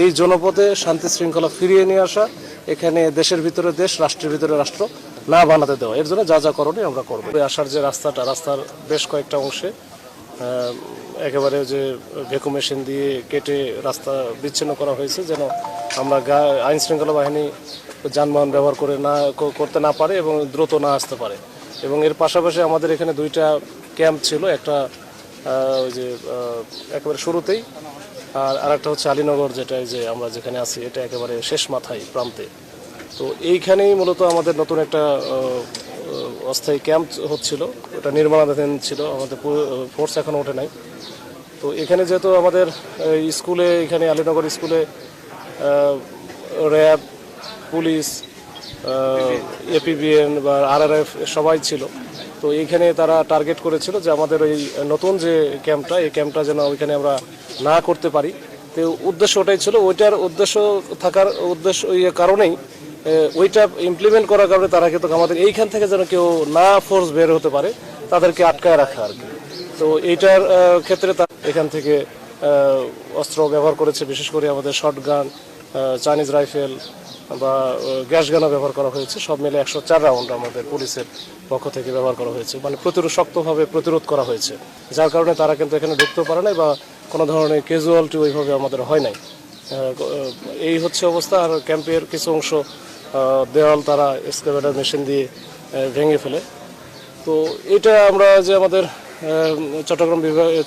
এই জনপদে শান্তি শৃঙ্খলা ফিরিয়ে নিয়ে আসা, এখানে দেশের ভিতরে দেশ, রাষ্ট্রের ভিতরে রাষ্ট্র না বানাতে দেওয়া, এর জন্য যা যা করণীয় আমরা করবো। আসার যে রাস্তার বেশ কয়েকটা অংশে একেবারে যে ভ্যাকুম মেশিন দিয়ে কেটে রাস্তা বিচ্ছিন্ন করা হয়েছে, যেন আমরা আইন শৃঙ্খলা বাহিনী যানবাহন ব্যবহার করতে না পারে এবং দ্রুত না আসতে পারে। এবং এর পাশাপাশি আমাদের এখানে দুইটা ক্যাম্প ছিল, একটা ওই যে একেবারে শুরুতেই, আর আরেকটা হচ্ছে আলীনগর, যেটা যে আমরা যেখানে আছি এটা একেবারে শেষ মাথায় প্রান্তে। তো এইখানেই মূলত আমাদের নতুন একটা অস্থায়ী ক্যাম্প হচ্ছিল, ওটা নির্মাণাধীন ছিল, আমাদের ফোর্স এখনও ওঠে নাই। তো এখানে যেহেতু আমাদের স্কুলে, এখানে আলীনগর স্কুলে র্যাব, পুলিশ, এপিবিএন বা আরআরএফ সবাই ছিল, তো এইখানে তারা টার্গেট করেছিল যে আমাদের ওই নতুন যে ক্যাম্পটা, এই ক্যাম্পটা যেন ওইখানে আমরা না করতে পারি। তো উদ্দেশ্য ওটাই ছিল, ওইটার উদ্দেশ্য থাকার কারণেই ওইটা ইমপ্লিমেন্ট করার কারণে তারা কিন্তু আমাদের এইখান থেকে যেন কেউ না ফোর্স বের হতে পারে, তাদেরকে আটকায় রাখা আর কি। তো এইটার ক্ষেত্রে এখান থেকে অস্ত্র ব্যবহার করেছে, বিশেষ করে আমাদের শর্টগান, চাইনিজ রাইফেল বা গ্যাস গানও ব্যবহার করা হয়েছে। সব মিলে 104 রাউন্ড আমাদের পুলিশের পক্ষ থেকে ব্যবহার করা হয়েছে, মানে শক্তভাবে প্রতিরোধ করা হয়েছে, যার কারণে তারা কিন্তু এখানে ঢুকতে পারে নাই বা কোনো ধরনের ক্যাজুয়ালিটি ওইভাবে আমাদের হয় নাই। এই হচ্ছে অবস্থা। আর ক্যাম্পের কিছু অংশ দেওয়াল তারা এক্সকাভেটর মেশিন দিয়ে ভেঙে ফেলে। তো এটা আমরা যে আমাদের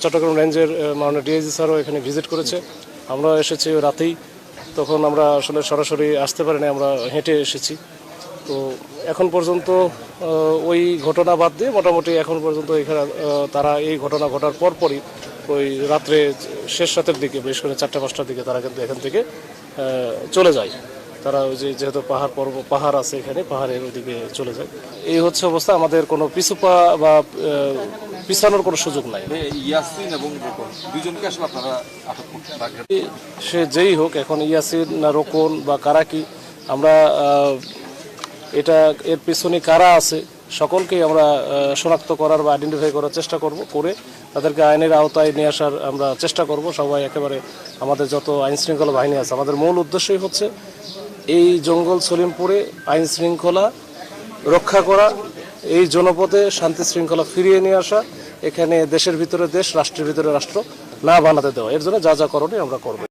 চট্টগ্রাম রেঞ্জের মাননীয় ডিআইজি স্যারও এখানে ভিজিট করেছে, আমরা এসেছি রাতেই, তখন আমরা আসলে সরাসরি আসতে পারি না, আমরা হেঁটে এসেছি। তো এখন পর্যন্ত ওই ঘটনা বাদ দিয়ে মোটামুটি এখন পর্যন্ত এখানে তারা এই ঘটনা ঘটার পরপরই ওই রাত্রে শেষ রাতের দিকে, বিশেষ করে 4টা-5টার দিকে তারা কিন্তু এখান থেকে চলে যায়। তারা ওই যেহেতু পাহাড় আছে এখানে, পাহাড়ের ওইদিকে চলে যায়। এই হচ্ছে অবস্থা। আমাদের কোনো পিছুপা বা পিছানোর কোনো সুযোগ নাই। ইয়াসিন এবং রোকন দুইজনকে আসলে আপনারা আটক করতে, সে যেই হোক, এখন ইয়াসিন না রোকন বা কারা কি, আমরা এটা এর পিছনে কারা আছে সকলকেই আমরা শনাক্ত করার বা আইডেন্টিফাই করার চেষ্টা করব, করে তাদেরকে আইনের আওতায় নিয়ে আসার আমরা চেষ্টা করব। সবাই একেবারে আমাদের যত আইন শৃঙ্খলা বাহিনী আছে, আমাদের মূল উদ্দেশ্যই হচ্ছে এই জঙ্গল সলিমপুরে আইন শৃঙ্খলা রক্ষা করা, এই জনপদে শান্তি শৃঙ্খলা ফিরিয়ে নিয়ে আসা, এখানে দেশের ভিতরে দেশ, রাষ্ট্রের ভিতরে রাষ্ট্র না বানাতে দেওয়া, এর জন্য যা যা করণীয় আমরা করব।